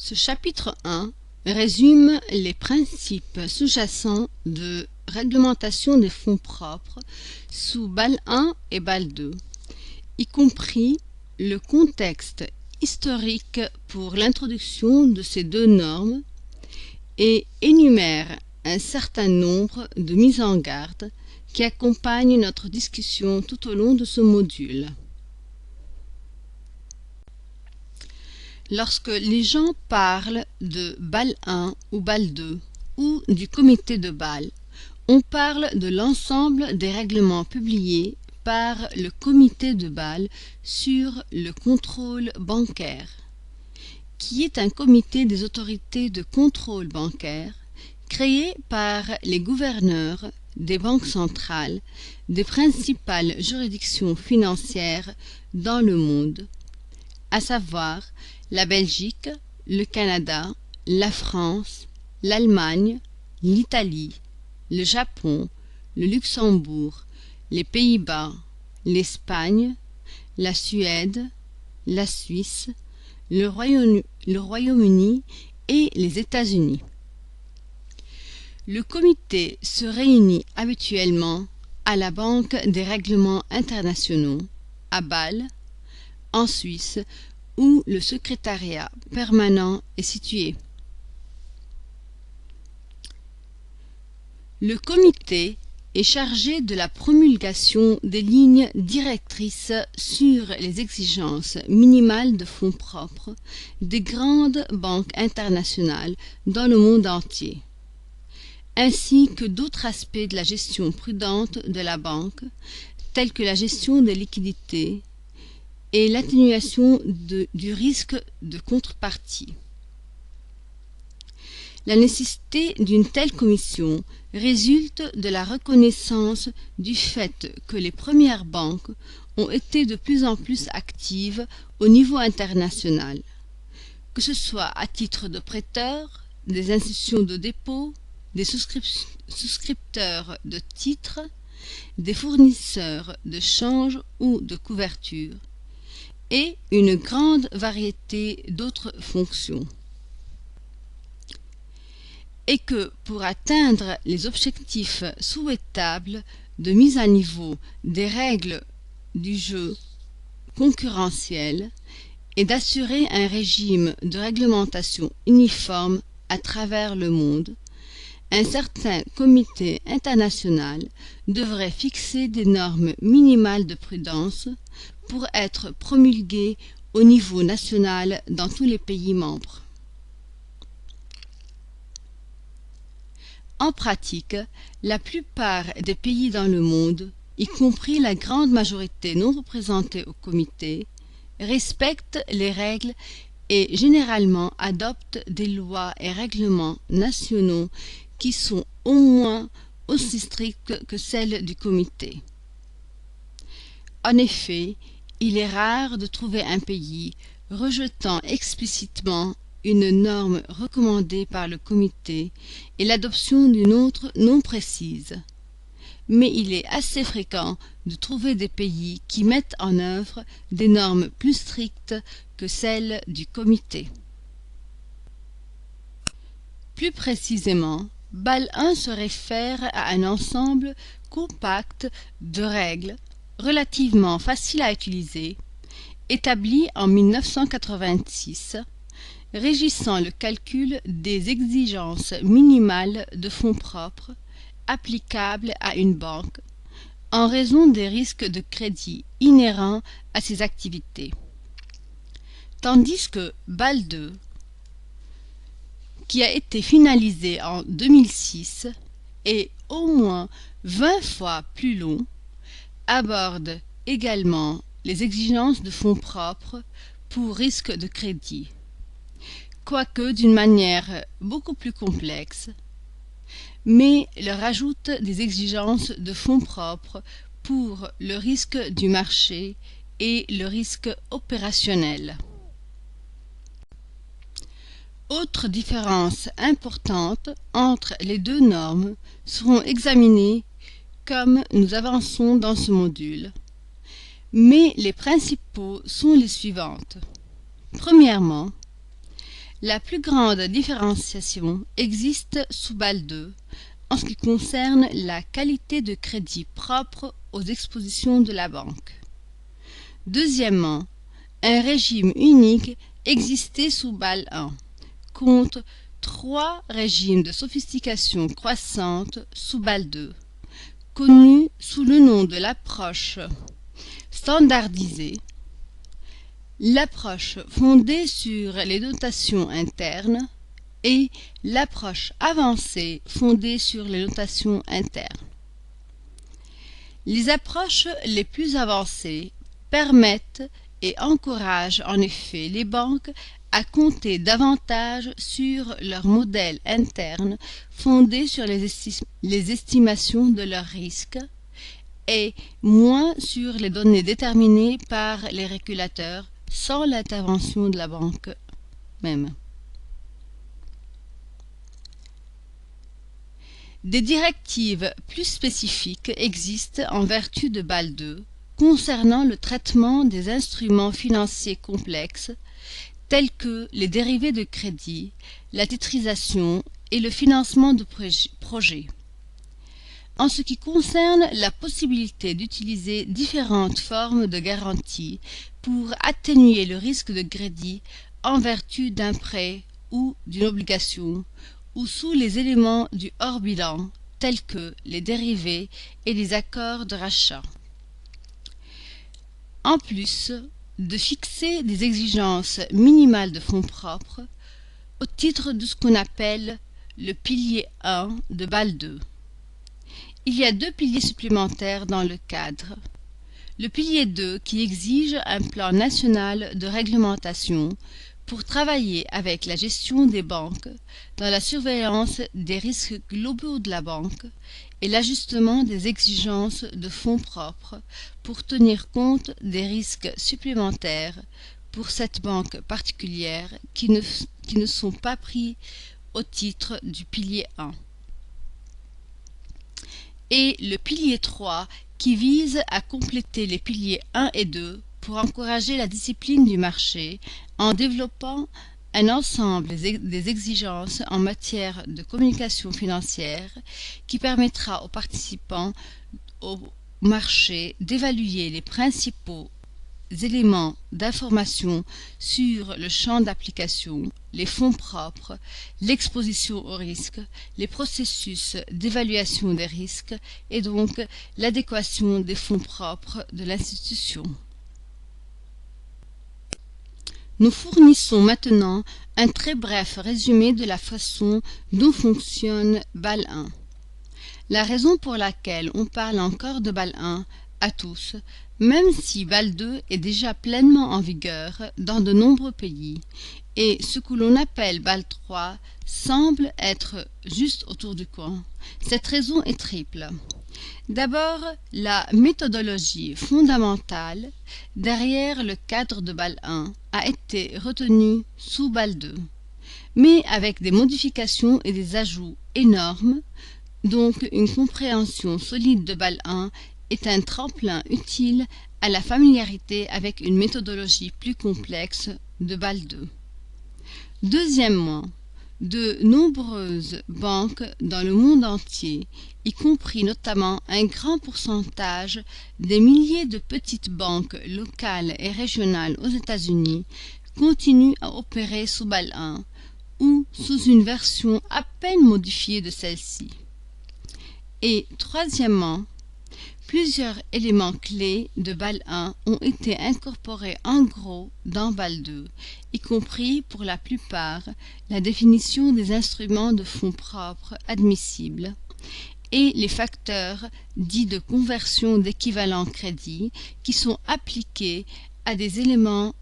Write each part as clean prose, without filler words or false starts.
Ce chapitre 1 résume les principes sous-jacents de réglementation des fonds propres sous BAL 1 et BAL 2, y compris le contexte historique pour l'introduction de ces deux normes, et énumère un certain nombre de mises en garde qui accompagnent notre discussion tout au long de ce module. Lorsque les gens parlent de BAL 1 ou BAL 2 ou du comité de Bâle, on parle de l'ensemble des règlements publiés par le comité de Bâle sur le contrôle bancaire, qui est un comité des autorités de contrôle bancaire créé par les gouverneurs des banques centrales des principales juridictions financières dans le monde, à savoir la Belgique, le Canada, la France, l'Allemagne, l'Italie, le Japon, le Luxembourg, les Pays-Bas, l'Espagne, la Suède, la Suisse, le Royaume-Uni et les États-Unis. Le comité se réunit habituellement à la Banque des règlements internationaux, à Bâle, en Suisse, où le secrétariat permanent est situé. Le comité est chargé de la promulgation des lignes directrices sur les exigences minimales de fonds propres des grandes banques internationales dans le monde entier, ainsi que d'autres aspects de la gestion prudente de la banque, tels que la gestion des liquidités et l'atténuation du risque de contrepartie. La nécessité d'une telle commission résulte de la reconnaissance du fait que les premières banques ont été de plus en plus actives au niveau international, que ce soit à titre de prêteurs, des institutions de dépôt, des souscripteurs de titres, des fournisseurs de change ou de couverture, et une grande variété d'autres fonctions. Et que pour atteindre les objectifs souhaitables de mise à niveau des règles du jeu concurrentiel et d'assurer un régime de réglementation uniforme à travers le monde, un certain comité international devrait fixer des normes minimales de prudence pour être promulguées au niveau national dans tous les pays membres. En pratique, la plupart des pays dans le monde, y compris la grande majorité non représentée au comité, respectent les règles et généralement adoptent des lois et règlements nationaux qui sont au moins aussi stricts que celles du comité. En effet, il est rare de trouver un pays rejetant explicitement une norme recommandée par le comité et l'adoption d'une autre non précise. Mais il est assez fréquent de trouver des pays qui mettent en œuvre des normes plus strictes que celles du comité. Plus précisément, BAL 1 se réfère à un ensemble compact de règles relativement faciles à utiliser, établies en 1986, régissant le calcul des exigences minimales de fonds propres applicables à une banque en raison des risques de crédit inhérents à ses activités. Tandis que BAL 2, qui a été finalisé en 2006 et au moins 20 fois plus long, aborde également les exigences de fonds propres pour risque de crédit, quoique d'une manière beaucoup plus complexe, mais leur ajoute des exigences de fonds propres pour le risque du marché et le risque opérationnel. Autres différences importantes entre les deux normes seront examinées comme nous avançons dans ce module, mais les principaux sont les suivantes. Premièrement, La plus grande différenciation existe sous BAL 2 en ce qui concerne la qualité de crédit propre aux expositions de la banque. Deuxièmement, un régime unique existait sous BAL 1, contre 3 régimes de sophistication croissante sous BAL 2, connus sous le nom de l'approche standardisée, l'approche fondée sur les notations internes et l'approche avancée fondée sur les notations internes. Les approches les plus avancées permettent et encouragent en effet les banques à compter davantage sur leur modèle interne fondé sur les estimations de leurs risques et moins sur les données déterminées par les régulateurs sans l'intervention de la banque même. Des directives plus spécifiques existent en vertu de BAL 2 concernant le traitement des instruments financiers complexes tels que les dérivés de crédit, la titrisation et le financement de projets. En ce qui concerne la possibilité d'utiliser différentes formes de garantie pour atténuer le risque de crédit en vertu d'un prêt ou d'une obligation, ou sous les éléments du hors-bilan, tels que les dérivés et les accords de rachat. En plus de fixer des exigences minimales de fonds propres, au titre de ce qu'on appelle le pilier 1 de BAL 2. Il y a 2 piliers supplémentaires dans le cadre. Le pilier 2 qui exige un plan national de réglementation pour travailler avec la gestion des banques dans la surveillance des risques globaux de la banque et l'ajustement des exigences de fonds propres pour tenir compte des risques supplémentaires pour cette banque particulière qui ne sont pas pris au titre du pilier 1. Et le pilier 3 qui vise à compléter les piliers 1 et 2 pour encourager la discipline du marché en développant un ensemble des exigences en matière de communication financière qui permettra aux participants au marché d'évaluer les principaux éléments d'information sur le champ d'application, les fonds propres, l'exposition au risque, les processus d'évaluation des risques et donc l'adéquation des fonds propres de l'institution. Nous fournissons maintenant un très bref résumé de la façon dont fonctionne BAL 1. La raison pour laquelle on parle encore de BAL 1 à tous, même si BAL 2 est déjà pleinement en vigueur dans de nombreux pays, et ce que l'on appelle BAL 3 semble être juste autour du coin. Cette raison est triple. D'abord, la méthodologie fondamentale derrière le cadre de BAL 1 a été retenue sous BAL 2, mais avec des modifications et des ajouts énormes, donc une compréhension solide de BAL 1 est un tremplin utile à la familiarité avec une méthodologie plus complexe de BAL 2. Deuxièmement, de nombreuses banques dans le monde entier, y compris notamment un grand pourcentage des milliers de petites banques locales et régionales aux États-Unis, continuent à opérer sous BAL 1 ou sous une version à peine modifiée de celle-ci. Et troisièmement, plusieurs éléments clés de BAL 1 ont été incorporés en gros dans BAL 2, y compris pour la plupart la définition des instruments de fonds propres admissibles et les facteurs dits de conversion d'équivalent crédit qui sont appliqués à des éléments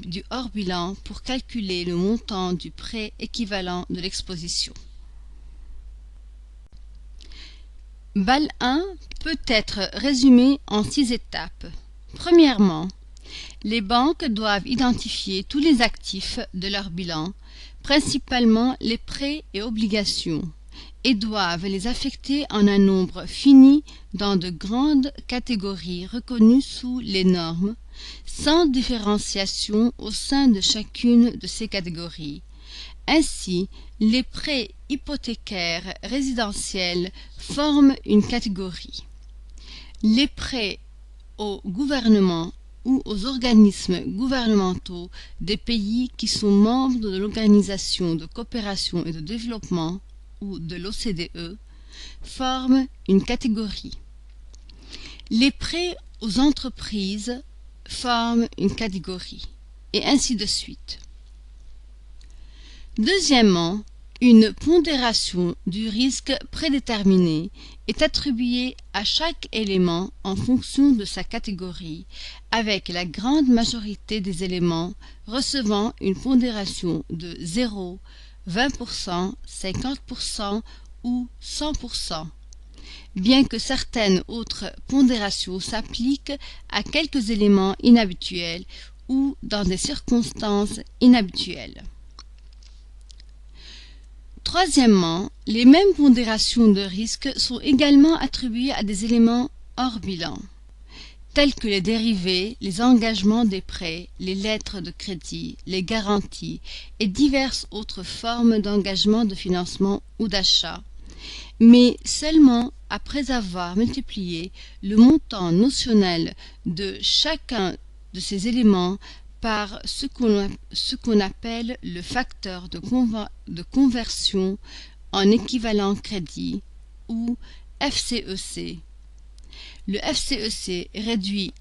du hors-bilan pour calculer le montant du prêt équivalent de l'exposition. BAL 1 peut être résumé en 6 étapes. Premièrement, les banques doivent identifier tous les actifs de leur bilan, principalement les prêts et obligations, et doivent les affecter en un nombre fini dans de grandes catégories reconnues sous les normes, sans différenciation au sein de chacune de ces catégories. Ainsi, les prêts hypothécaires résidentiels forment une catégorie. Les prêts au gouvernement ou aux organismes gouvernementaux des pays qui sont membres de l'Organisation de coopération et de développement ou de l'OCDE forment une catégorie. Les prêts aux entreprises forment une catégorie, et ainsi de suite. Deuxièmement, une pondération du risque prédéterminée est attribuée à chaque élément en fonction de sa catégorie, avec la grande majorité des éléments recevant une pondération de 0, 20%, 50% ou 100%, bien que certaines autres pondérations s'appliquent à quelques éléments inhabituels ou dans des circonstances inhabituelles. Troisièmement, les mêmes pondérations de risque sont également attribuées à des éléments hors bilan, tels que les dérivés, les engagements des prêts, les lettres de crédit, les garanties et diverses autres formes d'engagement de financement ou d'achat, mais seulement après avoir multiplié le montant notionnel de chacun de ces éléments par ce qu'on appelle le facteur de conversion en équivalent crédit ou FCEC. Le FCEC réduit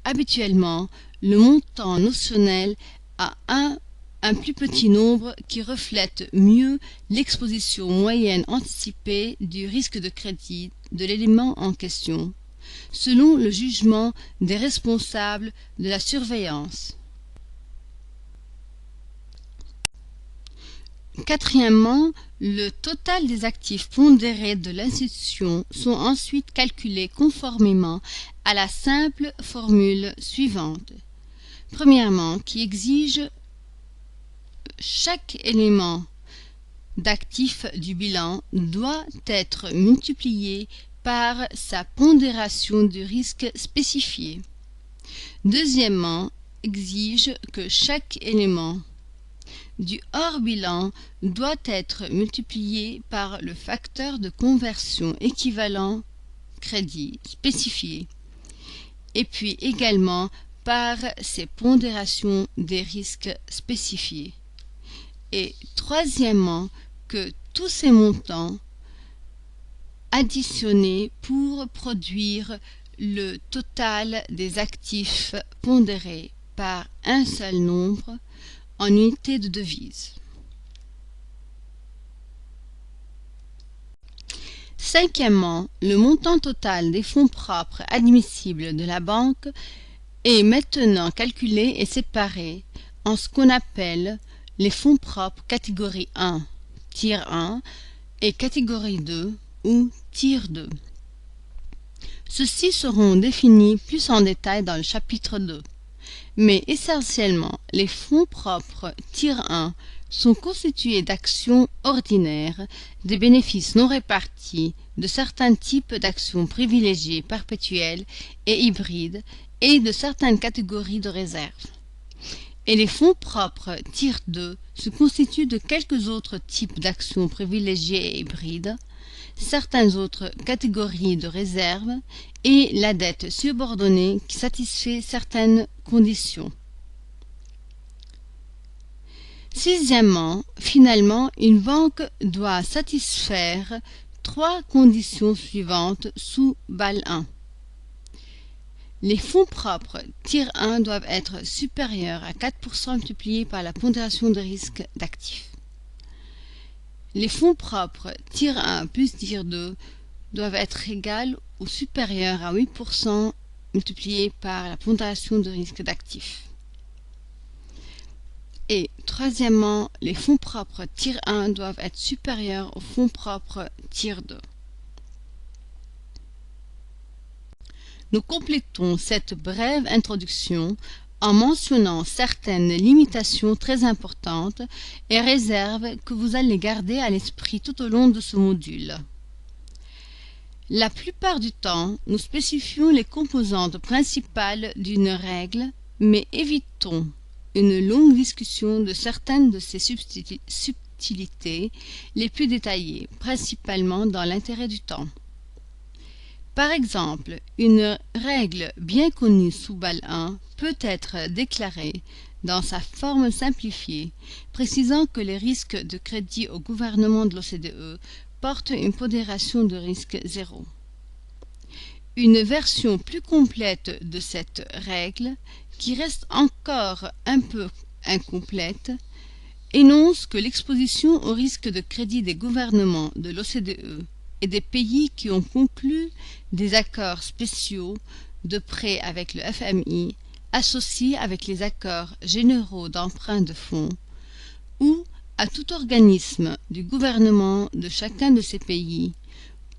habituellement le montant notionnel à un plus petit nombre qui reflète mieux l'exposition moyenne anticipée du risque de crédit de l'élément en question, selon le jugement des responsables de la surveillance. Quatrièmement, le total des actifs pondérés de l'institution sont ensuite calculés conformément à la simple formule suivante. Premièrement, qui exige chaque élément d'actif du bilan doit être multiplié par sa pondération du risque spécifiée. Deuxièmement, exige que chaque élément du hors-bilan doit être multiplié par le facteur de conversion équivalent crédit spécifié, et puis également par ses pondérations des risques spécifiés. Et troisièmement, que tous ces montants additionnés pour produire le total des actifs pondérés par un seul nombre en unité de devise. Cinquièmement, le montant total des fonds propres admissibles de la banque est maintenant calculé et séparé en ce qu'on appelle les fonds propres catégorie 1, tier 1 et catégorie 2 ou tier 2. Ceux-ci seront définis plus en détail dans le chapitre 2. Mais essentiellement, les fonds propres tier 1 sont constitués d'actions ordinaires, des bénéfices non répartis, de certains types d'actions privilégiées perpétuelles et hybrides et de certaines catégories de réserves. Et les fonds propres tier 2 se constituent de quelques autres types d'actions privilégiées et hybrides, certaines autres catégories de réserves et la dette subordonnée qui satisfait certaines conditions. Sixièmement, finalement, une banque doit satisfaire trois conditions suivantes sous BAL 1. Les fonds propres tier 1 doivent être supérieurs à 4% multipliés par la pondération de risque d'actifs. Les fonds propres tier 1 plus tier 2 doivent être égales ou supérieurs à 8% multipliés par la pondération de risque d'actifs. Et troisièmement, les fonds propres tier 1 doivent être supérieurs aux fonds propres tier 2. Nous complétons cette brève introduction en mentionnant certaines limitations très importantes et réserves que vous allez garder à l'esprit tout au long de ce module. La plupart du temps, nous spécifions les composantes principales d'une règle Mais évitons une longue discussion de certaines de ces subtilités les plus détaillées, principalement dans l'intérêt du temps. Par exemple, une règle bien connue sous BAL1 peut être déclarée dans sa forme simplifiée, précisant que les risques de crédit au gouvernement de l'OCDE portent une pondération de risque 0. Une version plus complète de cette règle, qui reste encore un peu incomplète, énonce que l'exposition au risque de crédit des gouvernements de l'OCDE et des pays qui ont conclu des accords spéciaux de prêt avec le FMI, associés avec les accords généraux d'emprunt de fonds, ou à tout organisme du gouvernement de chacun de ces pays,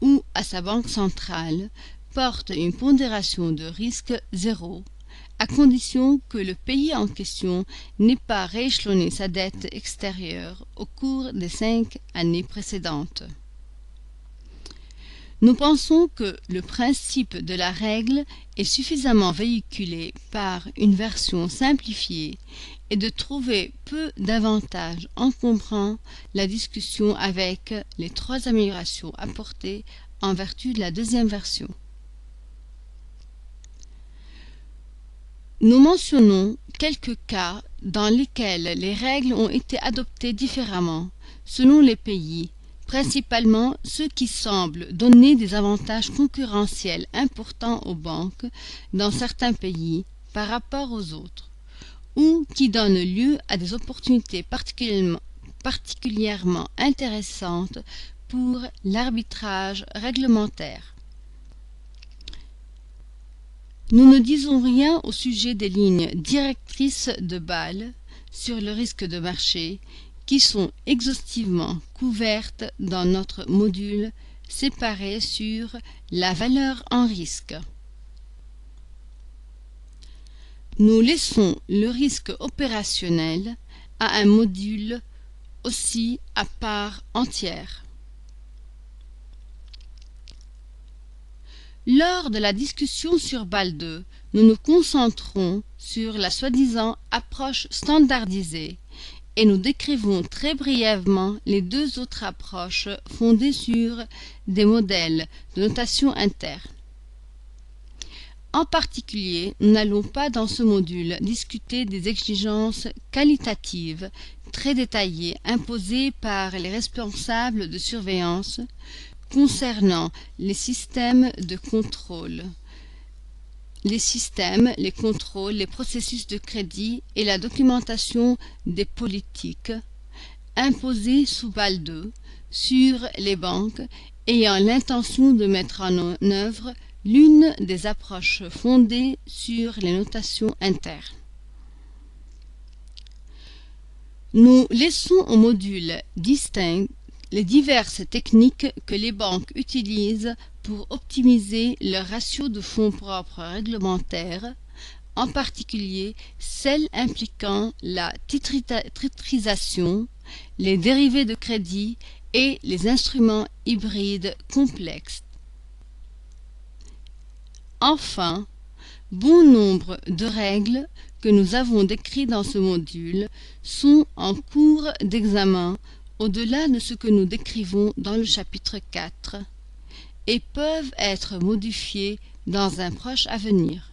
ou à sa banque centrale, porte une pondération de risque 0, à condition que le pays en question n'ait pas rééchelonné sa dette extérieure au cours des 5 années précédentes. Nous pensons que le principe de la règle est suffisamment véhiculé par une version simplifiée et de trouver peu d'avantages encombrant la discussion avec les 3 améliorations apportées en vertu de la deuxième version. Nous mentionnons quelques cas dans lesquels les règles ont été adoptées différemment selon les pays, principalement ceux qui semblent donner des avantages concurrentiels importants aux banques dans certains pays par rapport aux autres, ou qui donnent lieu à des opportunités particulièrement intéressantes pour l'arbitrage réglementaire. Nous ne disons rien au sujet des lignes directrices de Bâle sur le risque de marché qui sont exhaustivement couvertes dans notre module séparé sur la valeur en risque. Nous laissons le risque opérationnel à un module aussi à part entière. Lors de la discussion sur BAL2, nous nous concentrons sur la soi-disant approche standardisée et nous décrivons très brièvement les 2 autres approches fondées sur des modèles de notation interne. En particulier, nous n'allons pas dans ce module discuter des exigences qualitatives très détaillées imposées par les responsables de surveillance concernant les systèmes de contrôle, les contrôles, les processus de crédit et la documentation des politiques imposées sous BAL2 sur les banques ayant l'intention de mettre en œuvre l'une des approches fondées sur les notations internes. Nous laissons au module distinct les diverses techniques que les banques utilisent pour optimiser leur ratio de fonds propres réglementaires, en particulier celles impliquant la titrisation, les dérivés de crédit et les instruments hybrides complexes. Enfin, bon nombre de règles que nous avons décrites dans ce module sont en cours d'examen au-delà de ce que nous décrivons dans le chapitre 4 et peuvent être modifiées dans un proche avenir.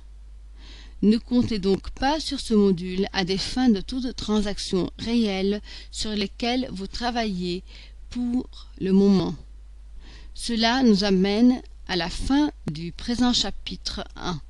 Ne comptez donc pas sur ce module à des fins de toute transaction réelle sur lesquelles vous travaillez pour le moment. Cela nous amène à la fin du présent chapitre 1.